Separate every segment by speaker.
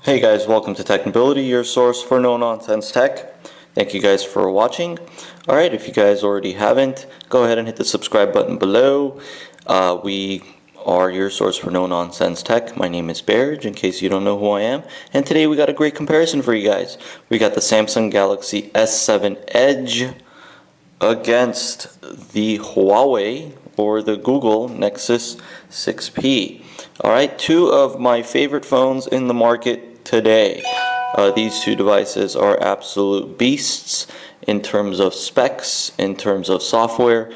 Speaker 1: Hey guys, welcome to Technibility, your source for no-nonsense tech. Thank you guys for watching. Alright, if you guys already haven't, go ahead and hit the subscribe button below. We are your source for no-nonsense tech. My name is Berj, in case you don't know who I am. And today we got a great comparison for you guys. We got the Samsung Galaxy S7 Edge against the Huawei or the Google Nexus 6P. Alright, two of my favorite phones in the market today. These two devices are absolute beasts in terms of specs, in terms of software,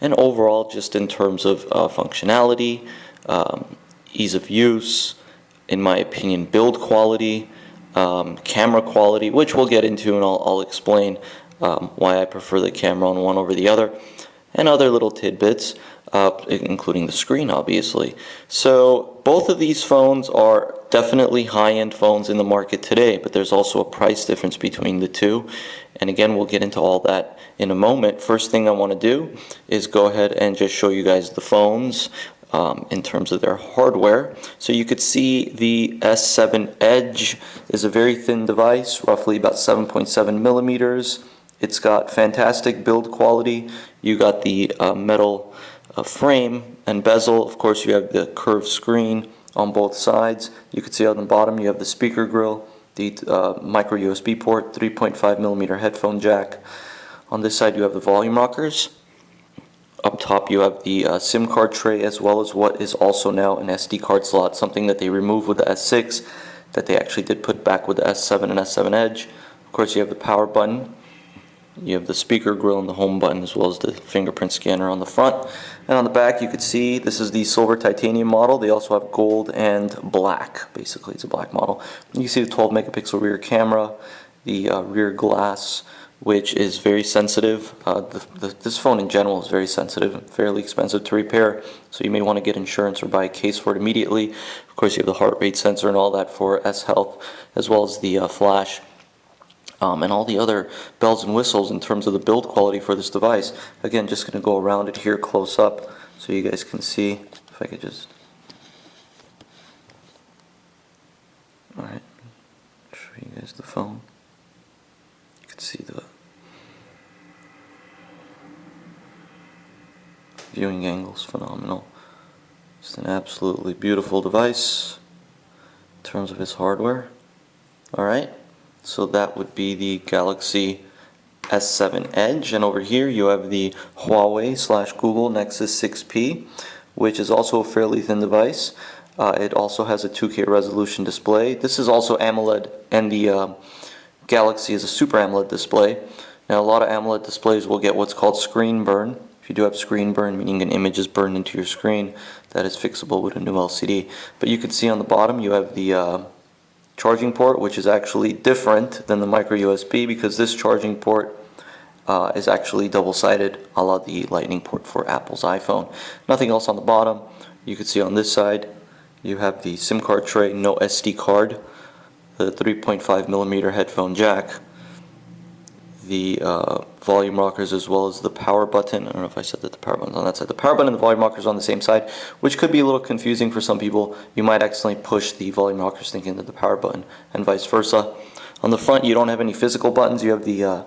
Speaker 1: and overall just in terms of functionality, ease of use, in my opinion, build quality, camera quality, which we'll get into and I'll explain why I prefer the camera on one over the other, and other little tidbits, including the screen, obviously. So both of these phones are definitely high-end phones in the market today, but there's also a price difference between the two. And again, we'll get into all that in a moment. First thing I want to do is go ahead and just show you guys the phones in terms of their hardware. So you could see the S7 Edge is a very thin device, roughly about 7.7 millimeters. It's got fantastic build quality. You got the metal frame and bezel. Of course, you have the curved screen on both sides. You can see on the bottom you have the speaker grill, the micro USB port, 3.5 millimeter headphone jack. On this side you have the volume rockers. Up top you have the SIM card tray, as well as what is also now an SD card slot, something that they removed with the S6 that they actually did put back with the S7 and S7 Edge. Of course, you have the power button. You have the speaker grill and the home button, as well as the fingerprint scanner on the front. And on the back you could see this is the silver titanium model. They also have gold and black. Basically it's a black model. You can see the 12 megapixel rear camera, the rear glass, which is very sensitive. This phone in general is very sensitive, fairly expensive to repair, so you may want to get insurance or buy a case for it immediately. Of course, you have the heart rate sensor and all that for S-Health, as well as the flash. And all the other bells and whistles in terms of the build quality for this device. Again, just going to go around it here close up so you guys can see. If I could just... Alright, show you guys the phone. You can see the viewing angle's phenomenal. Just an absolutely beautiful device in terms of its hardware. Alright. So that would be the Galaxy S7 Edge, and over here you have the Huawei / Google Nexus 6P, which is also a fairly thin device. It also has a 2K resolution display. This is also AMOLED, and the Galaxy is a Super AMOLED display. Now a lot of AMOLED displays will get what's called screen burn. If you do have screen burn, meaning an image is burned into your screen, that is fixable with a new LCD. But you can see on the bottom you have the charging port, which is actually different than the micro USB, because this charging port is actually double-sided, a la the lightning port for Apple's iPhone. Nothing else on the bottom. You can see on this side you have the SIM card tray, no SD card, the 3.5 millimeter headphone jack, the volume rockers, as well as the power button. I don't know if I said that the power button's on that side. The power button and the volume rockers on the same side, which could be a little confusing for some people. You might accidentally push the volume rockers thinking that the power button, and vice versa. On the front you don't have any physical buttons. You have the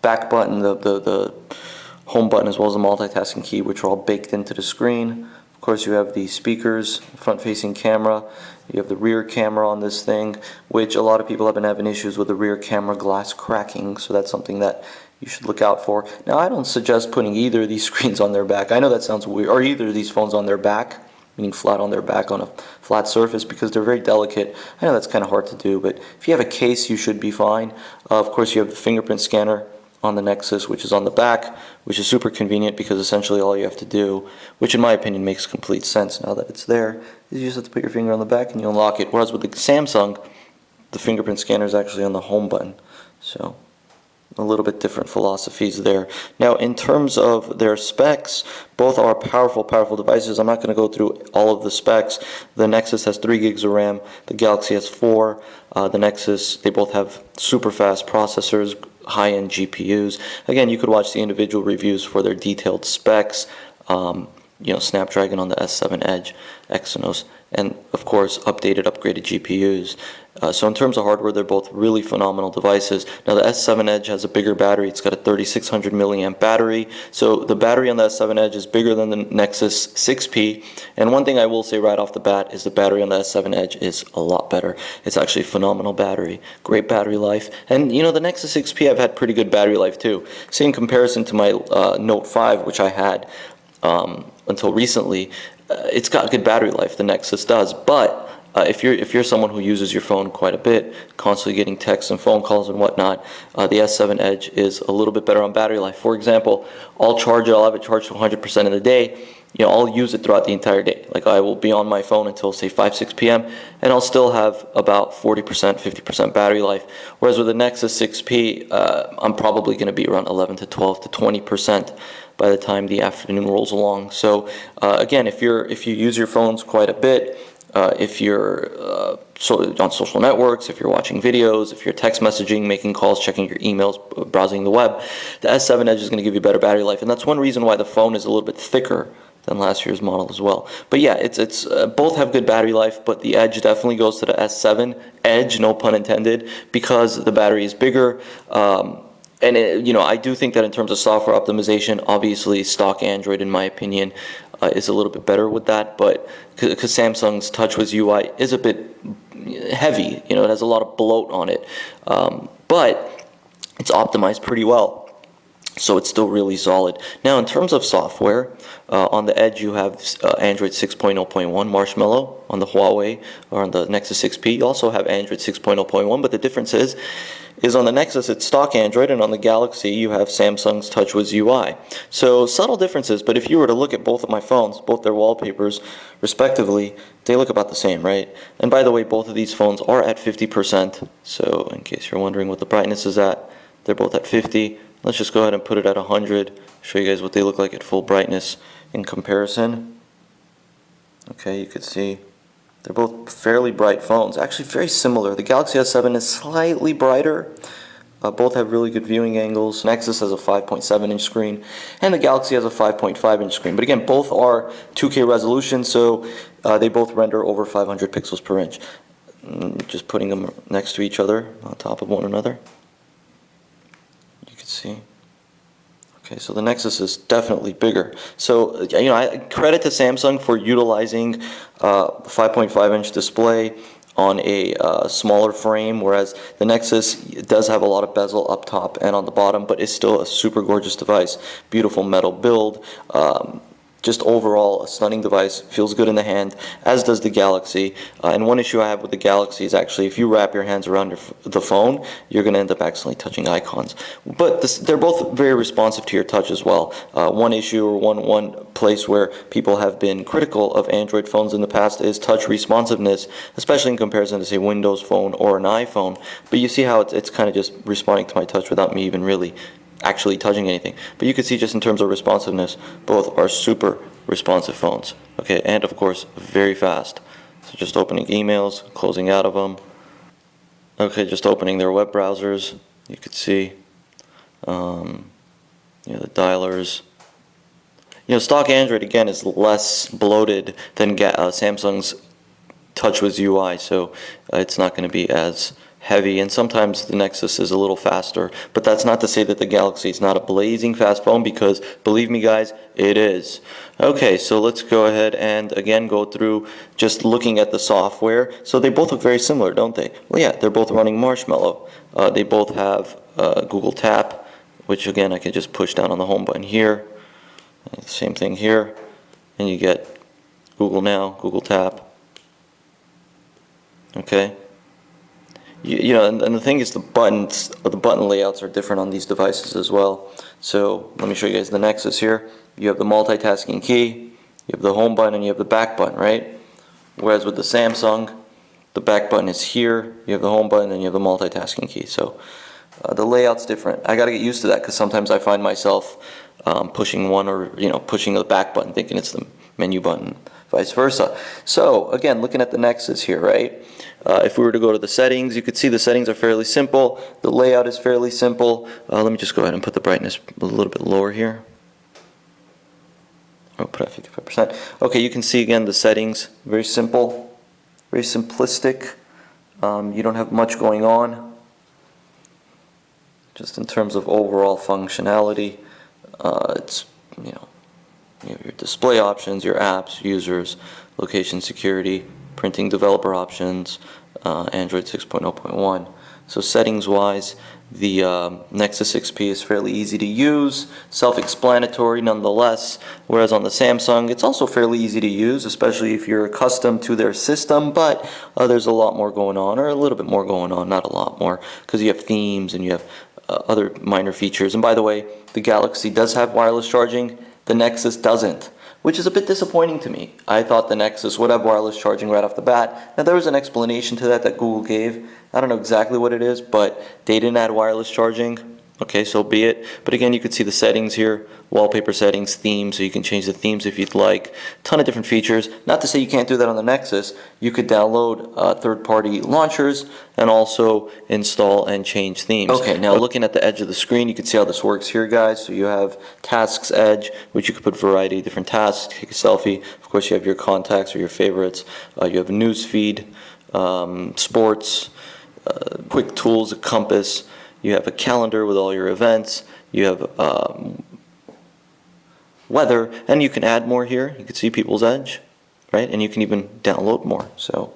Speaker 1: back button, the home button, as well as the multitasking key, which are all baked into the screen. Of course, you have the speakers, front-facing camera. You have the rear camera on this thing, which a lot of people have been having issues with the rear camera glass cracking, so that's something that you should look out for. Now, I don't suggest putting either of these screens on their back. I know that sounds weird, or either of these phones on their back, meaning flat on their back on a flat surface, because they're very delicate. I know that's kind of hard to do, but if you have a case, you should be fine. Of course, you have the fingerprint scanner on the Nexus, which is on the back, which is super convenient, because essentially all you have to do, which in my opinion makes complete sense now that it's there, is you just have to put your finger on the back and you unlock it. Whereas with the Samsung, the fingerprint scanner is actually on the home button. So a little bit different philosophies there. Now, in terms of their specs, both are powerful devices. I'm not going to go through all of the specs. The Nexus has 3 gigs of RAM. The Galaxy has 4. The Nexus, they both have super fast processors, high-end GPUs. Again, you could watch the individual reviews for their detailed specs. Snapdragon on the S7 Edge, Exynos, and of course updated, upgraded GPUs. So in terms of hardware, they're both really phenomenal devices. Now the S7 Edge has a bigger battery. It's got a 3600 milliamp battery. So the battery on the S7 Edge is bigger than the Nexus 6P. And one thing I will say right off the bat is the battery on the S7 Edge is a lot better. It's actually a phenomenal battery, great battery life. And the Nexus 6P, I've had pretty good battery life too. Same comparison to my Note 5, which I had until recently. It's got good battery life, the Nexus does, but if you're someone who uses your phone quite a bit, constantly getting texts and phone calls and whatnot, the S7 Edge is a little bit better on battery life. For example, I'll have it charged to 100% of the day. I'll use it throughout the entire day. Like, I will be on my phone until say 5-6 p.m. and I'll still have about 40%, 50% battery life. Whereas with the Nexus 6P, I'm probably going to be around 11 to 12 to 20% by the time the afternoon rolls along. So again, if you use your phones quite a bit, if you're on social networks, if you're watching videos, if you're text messaging, making calls, checking your emails, browsing the web, the S7 Edge is going to give you better battery life, and that's one reason why the phone is a little bit thicker than last year's model as well. But yeah, it's both have good battery life, but the Edge definitely goes to the S7 Edge, no pun intended, because the battery is bigger. And I do think that in terms of software optimization, obviously stock Android, in my opinion, is a little bit better with that. But because Samsung's TouchWiz UI is a bit heavy, it has a lot of bloat on it, but it's optimized pretty well. So it's still really solid. Now, in terms of software, on the Edge you have Android 6.0.1 Marshmallow. On the Huawei or on the Nexus 6P, you also have Android 6.0.1, but the difference is on the Nexus it's stock Android, and on the Galaxy you have Samsung's TouchWiz UI. So subtle differences, but if you were to look at both of my phones, both their wallpapers respectively, they look about the same, right? And by the way, both of these phones are at 50%, so in case you're wondering what the brightness is at, they're both at 50. Let's just go ahead and put it at 100, show you guys what they look like at full brightness in comparison. Okay, you could see they're both fairly bright phones, actually very similar. The Galaxy S7 is slightly brighter. Both have really good viewing angles. Nexus has a 5.7-inch screen, and the Galaxy has a 5.5-inch screen. But again, both are 2K resolution, so they both render over 500 pixels per inch. Just putting them next to each other, on top of one another. See, okay, so the Nexus is definitely bigger. So I credit to Samsung for utilizing 5.5-inch display on a smaller frame, whereas the Nexus does have a lot of bezel up top and on the bottom, but it's still a super gorgeous device. Beautiful metal build. Just overall a stunning device, feels good in the hand, as does the Galaxy. And one issue I have with the Galaxy is actually if you wrap your hands around the phone, you're going to end up accidentally touching icons. But they're both very responsive to your touch as well. One issue or one place where people have been critical of Android phones in the past is touch responsiveness, especially in comparison to say Windows Phone or an iPhone. But you see how it's kind of just responding to my touch without me even really actually touching anything. But you can see just in terms of responsiveness, both are super responsive phones. Okay, and of course very fast. So just opening emails, closing out of them. Okay, just opening their web browsers. You could see the dialers. Stock Android again is less bloated than Samsung's TouchWiz UI, so it's not going to be as heavy, and sometimes the Nexus is a little faster, but that's not to say that the Galaxy is not a blazing fast phone, because believe me guys, it is. Okay, so let's go ahead and again go through just looking at the software. So they both look very similar, don't they? Well, yeah, they're both running Marshmallow. They both have Google Tap, which again I can just push down on the home button here. Same thing here, and you get Google Now, Google Tap. Okay. And the thing is, the button layouts are different on these devices as well. So let me show you guys the Nexus here. You have the multitasking key, you have the home button, and you have the back button, right? Whereas with the Samsung, the back button is here, you have the home button, and you have the multitasking key. So the layout's different. I gotta get used to that, because sometimes I find myself pushing one or pushing the back button thinking it's the menu button, vice versa. So again, looking at the Nexus here, right? If we were to go to the settings, you could see the settings are fairly simple. The layout is fairly simple. Let me just go ahead and put the brightness a little bit lower here. I'll put at 55%. Okay, you can see again the settings, very simple, very simplistic. You don't have much going on, just in terms of overall functionality. It's, you know, you have your display options, your apps, users, location security, printing developer options, Android 6.0.1. So settings wise, the Nexus 6P is fairly easy to use, self-explanatory nonetheless, whereas on the Samsung it's also fairly easy to use, especially if you're accustomed to their system, but there's a lot more going on, or a little bit more going on, not a lot more, because you have themes and you have other minor features. And by the way, the Galaxy does have wireless charging, the Nexus doesn't, which is a bit disappointing to me. I thought the Nexus would have wireless charging right off the bat. Now there was an explanation to that Google gave. I don't know exactly what it is, but they didn't add wireless charging. Okay, so be it. But again, you can see the settings here, wallpaper settings, themes, so you can change the themes if you'd like. Ton of different features. Not to say you can't do that on the Nexus. You could download third-party launchers and also install and change themes. Okay, now looking at the edge of the screen, you can see how this works here, guys. So you have Tasks Edge, which you could put a variety of different tasks, take a selfie. Of course, you have your contacts or your favorites. You have a news feed, sports, quick tools, a compass. You have a calendar with all your events. You have weather, and you can add more here. You can see People's Edge, right? And you can even download more. So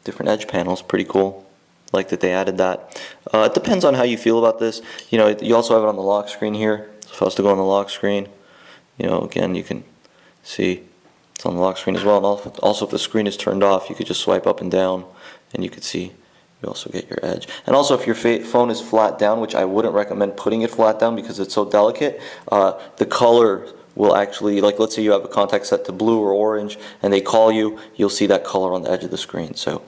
Speaker 1: different edge panels, pretty cool. Like that they added that. It depends on how you feel about this. You know, you also have it on the lock screen here. So if I was to go on the lock screen, you know, again, you can see it's on the lock screen as well. And also if the screen is turned off, you could just swipe up and down, and you could see. You also get your edge. And also if your phone is flat down, which I wouldn't recommend putting it flat down because it's so delicate, the color will actually, like let's say you have a contact set to blue or orange and they call you, you'll see that color on the edge of the screen. So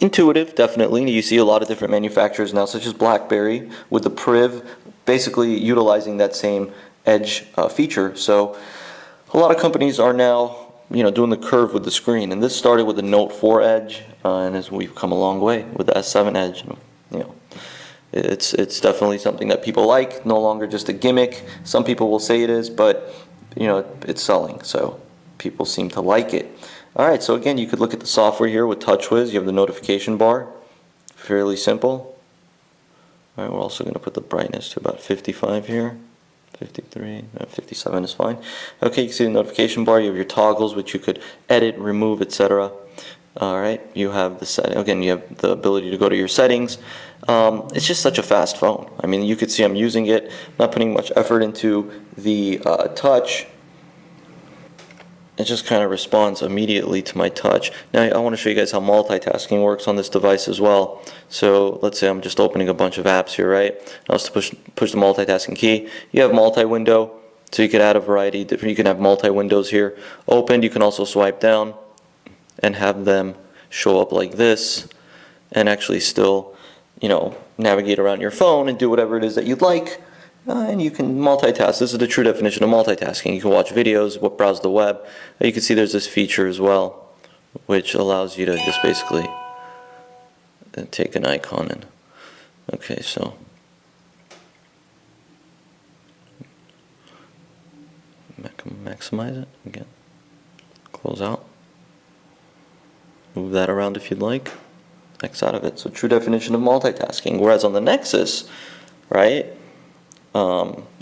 Speaker 1: intuitive, definitely. You see a lot of different manufacturers now, such as BlackBerry with the Priv, basically utilizing that same edge feature. So a lot of companies are now, you know, doing the curve with the screen, and this started with the Note 4 Edge, and as we've come a long way with the S7 Edge. You know, it's definitely something that people like. No longer just a gimmick. Some people will say it is, but you know, it's selling, so people seem to like it. All right, so again, you could look at the software here with TouchWiz. You have the notification bar, fairly simple. All right, we're also going to put the brightness to about 55 here. 53, 57 is fine. Okay, you can see the notification bar. You have your toggles, which you could edit, remove, etc. All right, you have the setting. Again, you have the ability to go to your settings. It's just such a fast phone. I mean, you could see I'm using it, not putting much effort into the touch. It just kind of responds immediately to my touch. Now I want to show you guys how multitasking works on this device as well. So let's say I'm just opening a bunch of apps here, right? I was to push the multitasking key. You have multi-window, so you can add a variety of different. You can have multi-windows here opened. You can also swipe down and have them show up like this, and actually still, you know, navigate around your phone and do whatever it is that you'd like. And you can multitask. This is the true definition of multitasking. You can watch videos, browse the web. You can see there's this feature as well, which allows you to just basically take an icon and, okay, so maximize it again. Close out. Move that around if you'd like. X out of it. So true definition of multitasking. Whereas on the Nexus, right?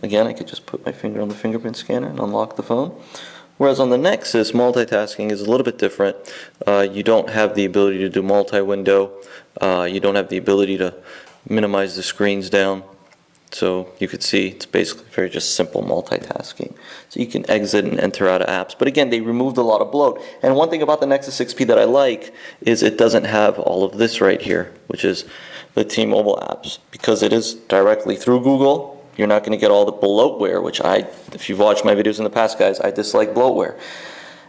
Speaker 1: Again, I could just put my finger on the fingerprint scanner and unlock the phone. Whereas on the Nexus, multitasking is a little bit different. You don't have the ability to do multi-window. You don't have the ability to minimize the screens down. So you could see it's basically very just simple multitasking. So you can exit and enter out of apps. But again, they removed a lot of bloat. And one thing about the Nexus 6P that I like is it doesn't have all of this right here, which is the T-Mobile apps. Because it is directly through Google, you're not going to get all the bloatware, which if you've watched my videos in the past, guys, I dislike bloatware.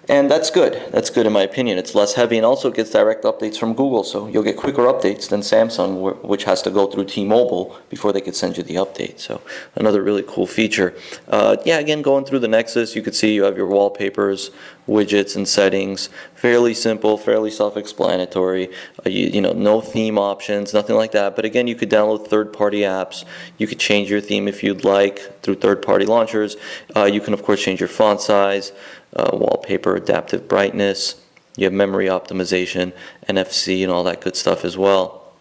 Speaker 1: And that's good. That's good in my opinion. It's less heavy and also gets direct updates from Google, so you'll get quicker updates than Samsung, which has to go through T-Mobile before they could send you the update. So another really cool feature. Yeah, again, going through the Nexus, you could see you have your wallpapers, widgets, and settings. Fairly simple, fairly self-explanatory. You know, no theme options, nothing like that. But again, you could download third-party apps. You could change your theme if you'd like through third-party launchers. You can, of course, change your font size. Wallpaper, adaptive brightness, you have memory optimization, NFC, and all that good stuff as well.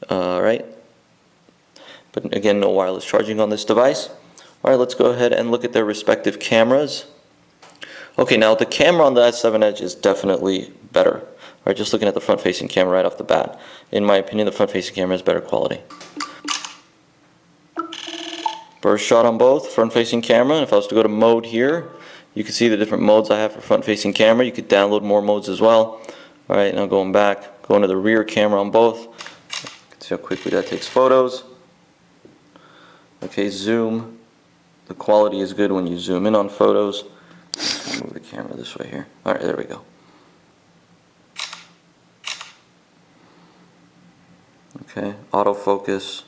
Speaker 1: Alright, but again, no wireless charging on this device. Alright, let's go ahead and look at their respective cameras. Okay, now the camera on the S7 Edge is definitely better. Alright, just looking at the front-facing camera right off the bat. In my opinion, the front-facing camera is better quality. Burst shot on both, front-facing camera. And if I was to go to mode here, you can see the different modes I have for front-facing camera. You could download more modes as well. Alright, now going back, going to the rear camera on both. You can see how quickly that takes photos. Okay, zoom. The quality is good when you zoom in on photos. Let's move the camera this way here. Alright, there we go. Okay, autofocus.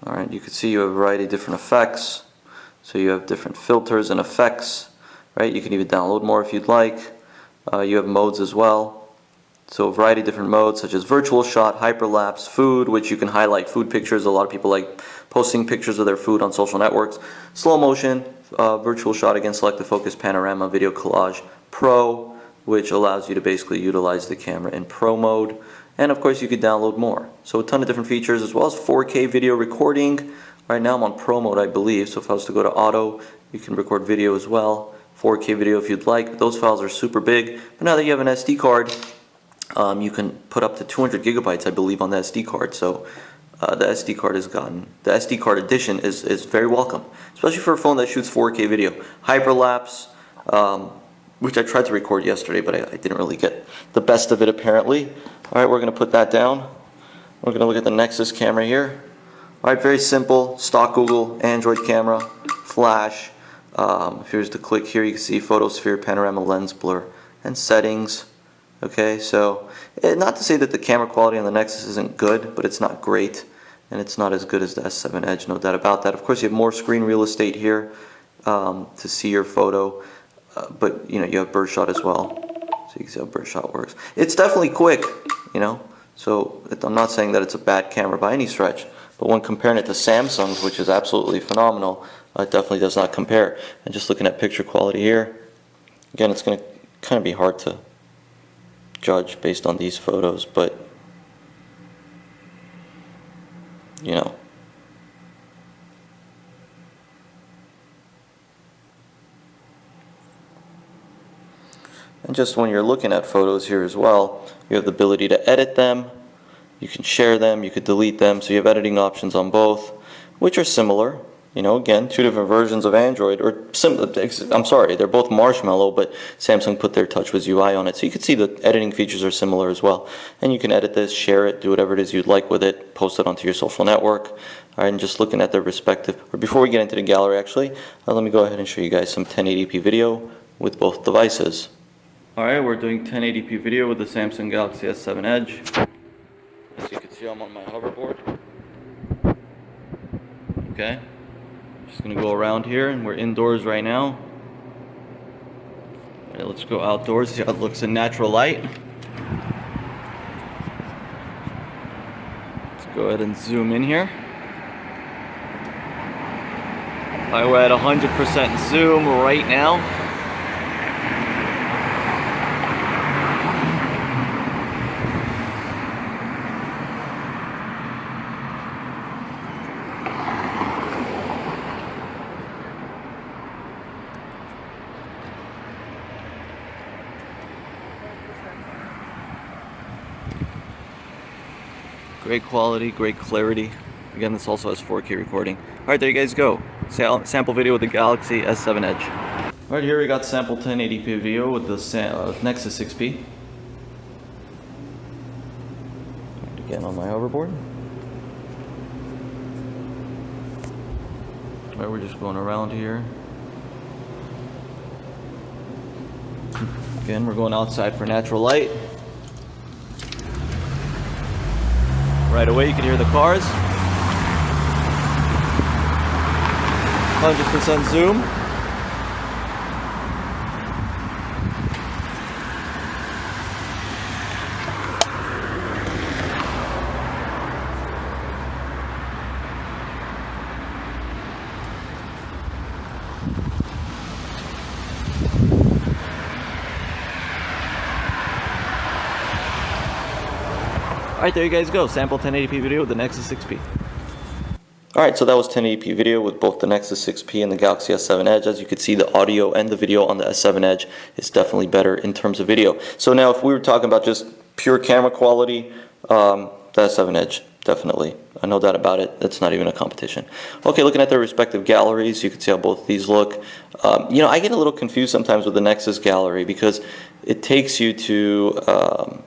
Speaker 1: Alright, you can see you have a variety of different effects. So you have different filters and effects, right? You can even download more if you'd like. You have modes as well. So a variety of different modes such as virtual shot, hyperlapse, food, which you can highlight food pictures. A lot of people like posting pictures of their food on social networks. Slow motion, virtual shot, again, selective focus, panorama, video collage, pro, which allows you to basically utilize the camera in pro mode. And of course you could download more. So a ton of different features, as well as 4K video recording. Right now I'm on Pro mode, I believe, so if I was to go to Auto, you can record video as well, 4K video if you'd like, but those files are super big. But now that you have an SD card, you can put up to 200 gigabytes, I believe, on the SD card, so the SD card edition is very welcome, especially for a phone that shoots 4K video. Hyperlapse, which I tried to record yesterday, but I didn't really get the best of it apparently. Alright, we're going to put that down. We're going to look at the Nexus camera here. Alright, very simple, stock Google, Android camera, flash. If you were to click here, you can see photosphere, panorama, lens blur, and settings. Okay, so not to say that the camera quality on the Nexus isn't good, but it's not great, and it's not as good as the S7 Edge, no doubt about that. Of course, you have more screen real estate here to see your photo, but you know, you have Berj shot as well, so you can see how Berj shot works. It's definitely quick, you know, so I'm not saying that it's a bad camera by any stretch. But when comparing it to Samsung's, which is absolutely phenomenal, it definitely does not compare. And just looking at picture quality here, again, it's going to kind of be hard to judge based on these photos, but you know. And just when you're looking at photos here as well, you have the ability to edit them. You can share them, you could delete them, so you have editing options on both, which are similar. You know, again, two different versions of Android, or I'm sorry, they're both Marshmallow, but Samsung put their TouchWiz UI on it, so you can see the editing features are similar as well. And you can edit this, share it, do whatever it is you'd like with it, post it onto your social network. All right, and just looking at their respective, or before we get into the gallery actually, let me go ahead and show you guys some 1080p video with both devices. All right, we're doing 1080p video with the Samsung Galaxy S7 Edge. As you can see, I'm on my hoverboard. Okay, just gonna go around here, and we're indoors right now. All right, let's go outdoors, see how it looks in natural light. Let's go ahead and zoom in here. All right, we're at 100% zoom right now. Great quality, great clarity. Again, this also has 4K recording. Alright, there you guys go. Sample video with the Galaxy S7 Edge. Alright, here we got sample 1080p video with the Nexus 6P. And again on my hoverboard. Alright, we're just going around here. Again, we're going outside for natural light. Right away you can hear the cars. 100% zoom. Alright, there you guys go. Sample 1080p video with the Nexus 6P. Alright, so that was 1080p video with both the Nexus 6P and the Galaxy S7 Edge. As you can see, the audio and the video on the S7 Edge is definitely better in terms of video. So now if we were talking about just pure camera quality, the S7 Edge, definitely. No doubt about it. It's not even a competition. Okay, looking at their respective galleries, you can see how both of these look. You know, I get a little confused sometimes with the Nexus gallery because it takes you to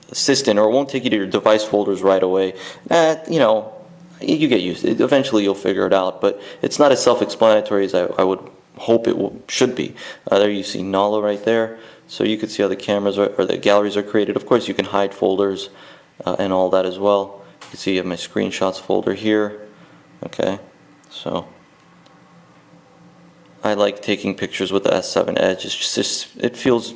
Speaker 1: Assistant, or it won't take you to your device folders right away. You know, you get used to it. Eventually you'll figure it out, but it's not as self-explanatory as I would hope it should be. There you see Nala right there, so you can see how the cameras or the galleries are created. Of course you can hide folders and all that as well. You can see you have my screenshots folder here. Okay, so I like taking pictures with the S7 Edge. It's just it feels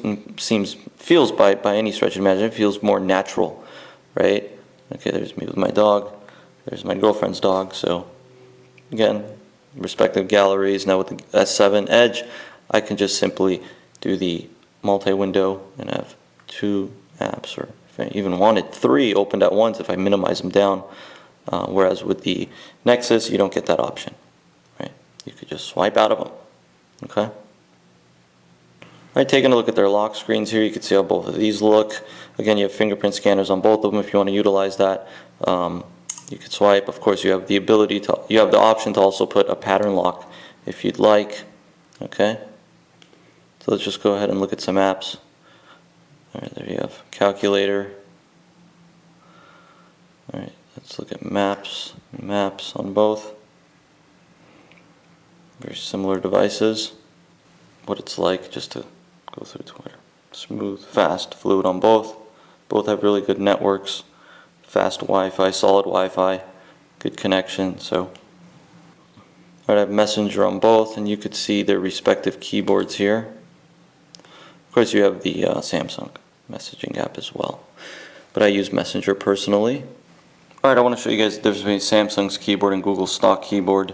Speaker 1: by any stretch of imagination, it feels more natural, right? Okay, there's me with my dog. There's my girlfriend's dog. So again, respective galleries. Now with the S7 Edge, I can just simply do the multi-window and have 2 apps, or if I even wanted 3 opened at once if I minimize them down. Whereas with the Nexus, you don't get that option, right? You could just swipe out of them. Okay. Alright, taking a look at their lock screens here, you can see how both of these look. Again, you have fingerprint scanners on both of them if you want to utilize that. You can swipe. Of course, you have the option to also put a pattern lock if you'd like. Okay. So let's just go ahead and look at some apps. Alright, there you have calculator. Alright, let's look at maps on both. Very similar devices. What it's like just to go through Twitter. Smooth, fast, fluid on both. Both have really good networks. Fast Wi-Fi, solid Wi-Fi, good connection. So I have Messenger on both, and you could see their respective keyboards here. Of course, you have the Samsung messaging app as well, but I use Messenger personally. Alright, I want to show you guys the difference between Samsung's keyboard and Google's stock keyboard.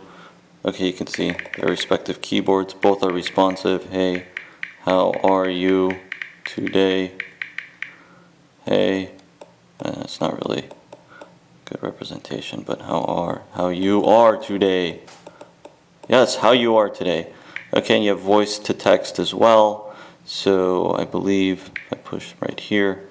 Speaker 1: Okay, you can see their respective keyboards. Both are responsive. Hey, how are you today? Hey, it's not really good representation, but how you are today? Yes, how you are today. Okay, and you have voice to text as well. So I believe if I push right here.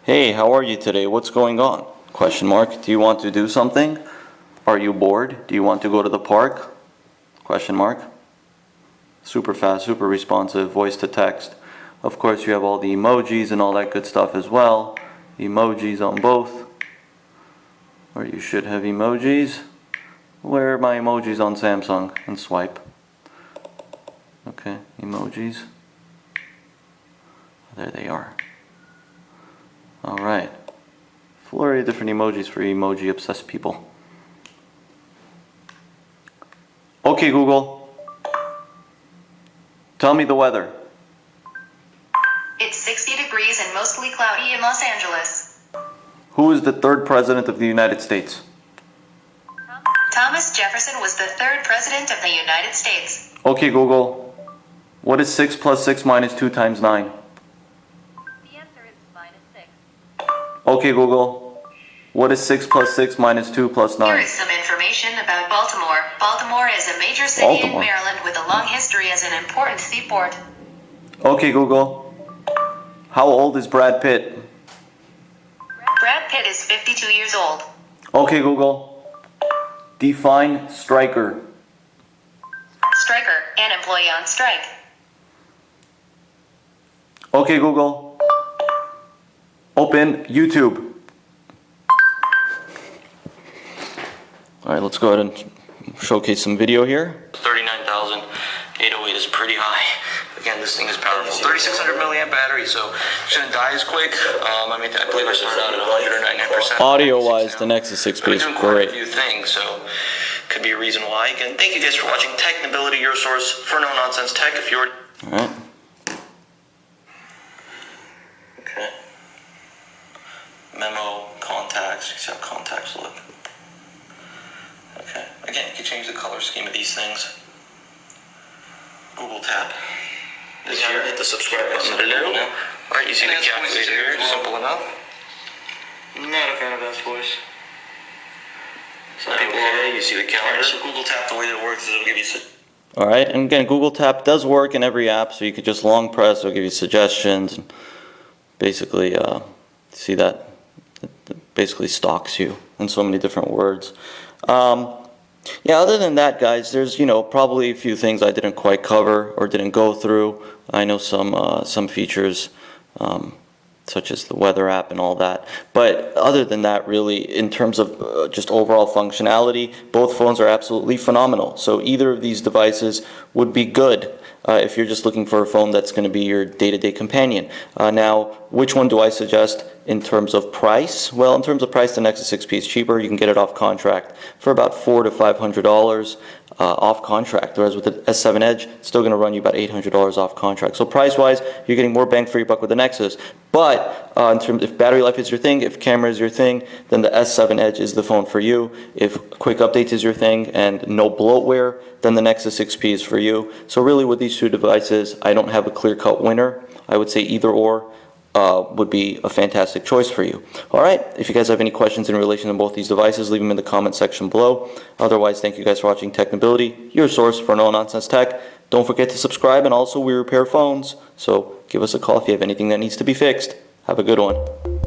Speaker 1: Hey, how are you today? What's going on? Question mark. Do you want to do something? Are you bored? Do you want to go to the park? Question mark. Super fast, super responsive, voice to text. Of course, you have all the emojis and all that good stuff as well. Emojis on both. Or you should have emojis. Where are my emojis on Samsung? And swipe. Okay, emojis. There they are. Alright. Flurry of different emojis for emoji obsessed people. Okay, Google. Tell me the weather.
Speaker 2: It's 60 degrees and mostly cloudy in Los Angeles.
Speaker 1: Who is the 3rd president of the United States?
Speaker 2: Thomas Jefferson was the 3rd president of the United States.
Speaker 1: Okay, Google. What is 6 plus 6 minus 2 times 9? Okay, Google. What is 6 plus 6 minus 2 plus 9?
Speaker 2: Here is some information about Baltimore. Baltimore is a major city in Maryland with a long history as an important seaport.
Speaker 1: Okay, Google. How old is Brad Pitt?
Speaker 2: Brad Pitt is 52 years old.
Speaker 1: Okay, Google. Define striker.
Speaker 2: striker, an employee on strike.
Speaker 1: Okay, Google. Open YouTube. Alright, let's go ahead and showcase some video here. 39,808 is pretty high. Again, this thing is powerful. 3,600 milliamp battery, so shouldn't die as quick. I believe I started out at 199%. Audio-wise, the Nexus 6P is great. Few things, so could be a reason why. Again, thank you guys for watching Technibility, your source for no-nonsense tech. If you're... Alright. Okay. Memo, contacts. You see how contacts look. Okay. Again, you can change the color scheme of these things. Google Tap. This here. Hit the subscribe button below. Alright, you see the calculator here. Simple enough. Not a fan of S voice. Okay, you see the calendar. So Google Tap, the way that it works is it'll give you... Alright, and again, Google Tap does work in every app, so you could just long press, it'll give you suggestions. And basically, see that? It basically stalks you in so many different words. Yeah, other than that, guys, there's, probably a few things I didn't quite cover or didn't go through. I know some features, such as the weather app and all that. But other than that, really, in terms of just overall functionality, both phones are absolutely phenomenal. So either of these devices would be good if you're just looking for a phone that's going to be your day-to-day companion. Now, which one do I suggest in terms of price? Well, in terms of price, the Nexus 6P is cheaper. You can get it off contract for about $400 to $500 off contract. Whereas with the S7 Edge, it's still going to run you about $800 off contract. So price-wise, you're getting more bang for your buck with the Nexus. But in terms, if battery life is your thing, if camera is your thing, then the S7 Edge is the phone for you. If quick updates is your thing and no bloatware, then the Nexus 6P is for you. So really, with these two devices, I don't have a clear-cut winner. I would say either or would be a fantastic choice for you. Alright, if you guys have any questions in relation to both these devices, leave them in the comment section below. Otherwise, thank you guys for watching Technibility, your source for no-nonsense tech. Don't forget to subscribe, and also we repair phones, so give us a call if you have anything that needs to be fixed. Have a good one.